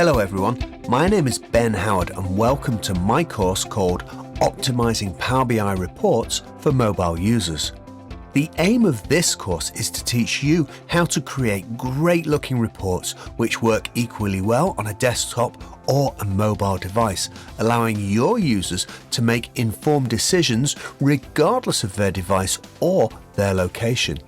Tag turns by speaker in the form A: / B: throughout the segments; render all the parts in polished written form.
A: Hello everyone, my name is Ben Howard and welcome to my course called Optimizing Power BI Reports for Mobile Users. The aim of this course is to teach you how to create great looking reports which work equally well on a desktop or a mobile device, allowing your users to make informed decisions regardless of their device or their location.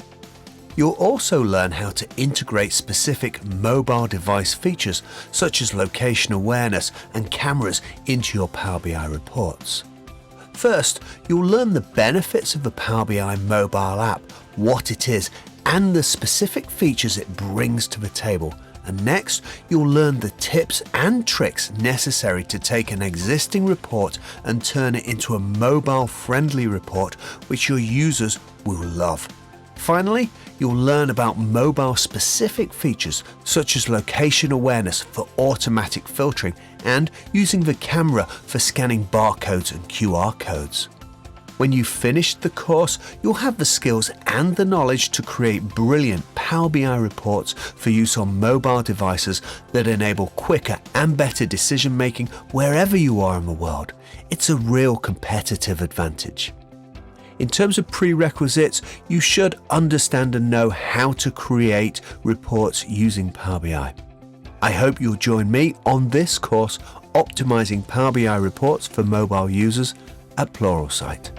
A: You'll also learn how to integrate specific mobile device features such as location awareness and cameras into your Power BI reports. First, you'll learn the benefits of the Power BI mobile app, what it is, and the specific features it brings to the table. And next, you'll learn the tips and tricks necessary to take an existing report and turn it into a mobile-friendly report which your users will love. Finally, you'll learn about mobile-specific features such as location awareness for automatic filtering and using the camera for scanning barcodes and QR codes. When you've finished the course, you'll have the skills and the knowledge to create brilliant Power BI reports for use on mobile devices that enable quicker and better decision-making wherever you are in the world. It's a real competitive advantage. In terms of prerequisites, you should understand and know how to create reports using Power BI. I hope you'll join me on this course, Optimizing Power BI Reports for Mobile Users at Pluralsight.